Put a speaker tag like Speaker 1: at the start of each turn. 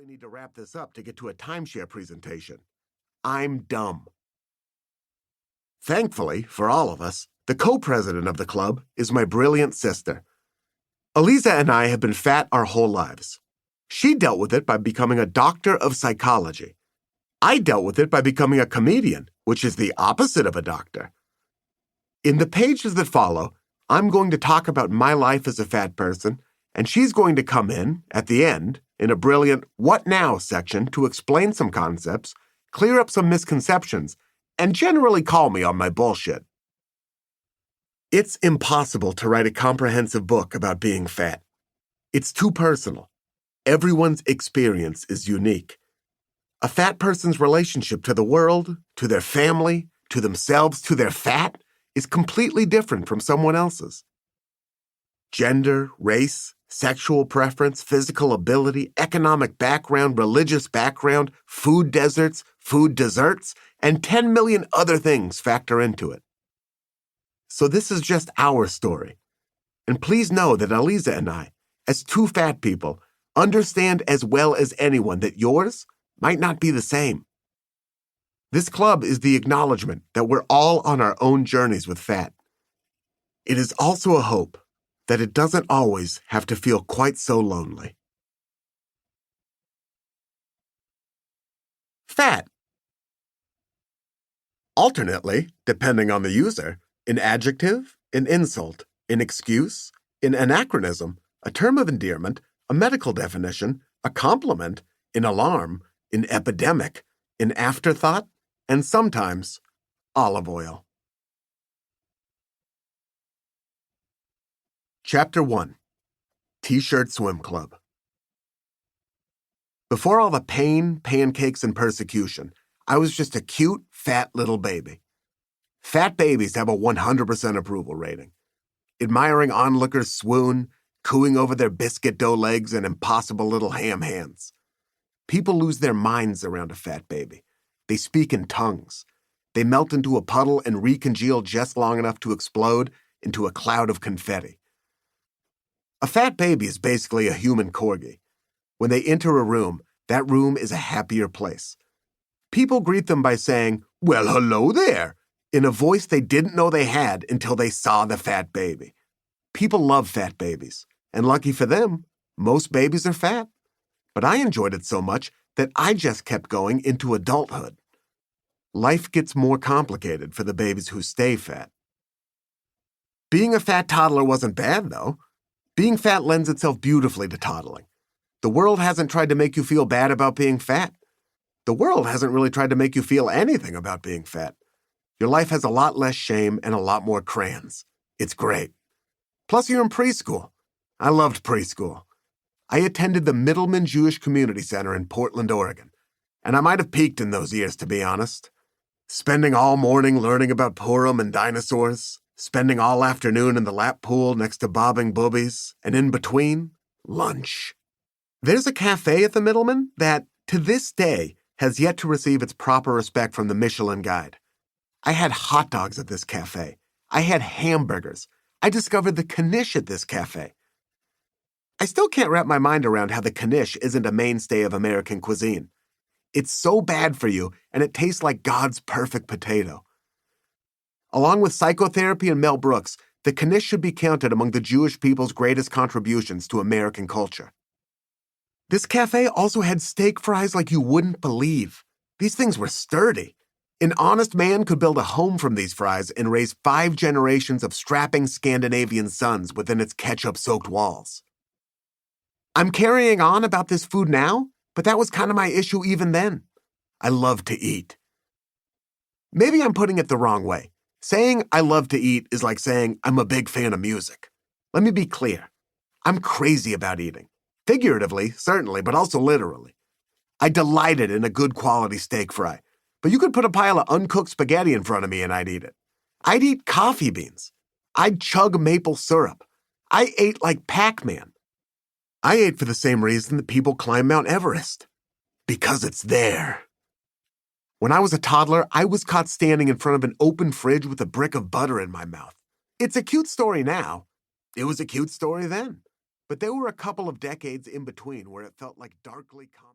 Speaker 1: really need to wrap this up to get to a timeshare presentation. I'm dumb. Thankfully, for all of us, the co-president of the club is my brilliant sister. Alisa and I have been fat our whole lives. She dealt with it by becoming a doctor of psychology. I dealt with it by becoming a comedian, which is the opposite of a doctor. In the pages that follow, I'm going to talk about my life as a fat person, and she's going to come in, at the end, in a brilliant What Now section to explain some concepts, clear up some misconceptions, and generally call me on my bullshit. It's impossible to write a comprehensive book about being fat. It's too personal. Everyone's experience is unique. A fat person's relationship to the world, to their family, to themselves, to their fat, is completely different from someone else's. Gender, race, sexual preference, physical ability, economic background, religious background, food deserts, food desserts, and 10 million other things factor into it. So this is just our story. And please know that Alisa and I, as two fat people, understand as well as anyone that yours might not be the same. This club is the acknowledgement that we're all on our own journeys with fat. It is also a hope that it doesn't always have to feel quite so lonely. Fat. Alternately, depending on the user, an adjective, an insult, an excuse, an anachronism, a term of endearment, a medical definition, a compliment, an alarm, an epidemic, an afterthought, and sometimes olive oil. Chapter 1. T-Shirt Swim Club. Before all the pain, pancakes, and persecution, I was just a cute, fat little baby. Fat babies have a 100% approval rating. Admiring onlookers swoon, cooing over their biscuit dough legs and impossible little ham hands. People lose their minds around a fat baby. They speak in tongues. They melt into a puddle and recongeal just long enough to explode into a cloud of confetti. A fat baby is basically a human corgi. When they enter a room, that room is a happier place. People greet them by saying, "Well, hello there," in a voice they didn't know they had until they saw the fat baby. People love fat babies, and lucky for them, most babies are fat. But I enjoyed it so much that I just kept going into adulthood. Life gets more complicated for the babies who stay fat. Being a fat toddler wasn't bad, though. Being fat lends itself beautifully to toddling. The world hasn't tried to make you feel bad about being fat. The world hasn't really tried to make you feel anything about being fat. Your life has a lot less shame and a lot more crayons. It's great. Plus, you're in preschool. I loved preschool. I attended the Middleman Jewish Community Center in Portland, Oregon. And I might have peaked in those years, to be honest. Spending all morning learning about Purim and dinosaurs, spending all afternoon in the lap pool next to bobbing boobies, and in between, lunch. There's a cafe at the Middleman that, to this day, has yet to receive its proper respect from the Michelin Guide. I had hot dogs at this cafe. I had hamburgers. I discovered the knish at this cafe. I still can't wrap my mind around how the knish isn't a mainstay of American cuisine. It's so bad for you, and it tastes like God's perfect potato. Along with psychotherapy and Mel Brooks, the knish should be counted among the Jewish people's greatest contributions to American culture. This cafe also had steak fries like you wouldn't believe. These things were sturdy. An honest man could build a home from these fries and raise 5 generations of strapping Scandinavian sons within its ketchup-soaked walls. I'm carrying on about this food now, but that was kind of my issue even then. I love to eat. Maybe I'm putting it the wrong way. Saying I love to eat is like saying I'm a big fan of music. Let me be clear. I'm crazy about eating. Figuratively, certainly, but also literally. I delighted in a good quality steak fry, but you could put a pile of uncooked spaghetti in front of me and I'd eat it. I'd eat coffee beans. I'd chug maple syrup. I ate like Pac-Man. I ate for the same reason that people climb Mount Everest. Because it's there. When I was a toddler, I was caught standing in front of an open fridge with a brick of butter in my mouth. It's a cute story now. It was a cute story then. But there were a couple of decades in between where it felt like darkly comic.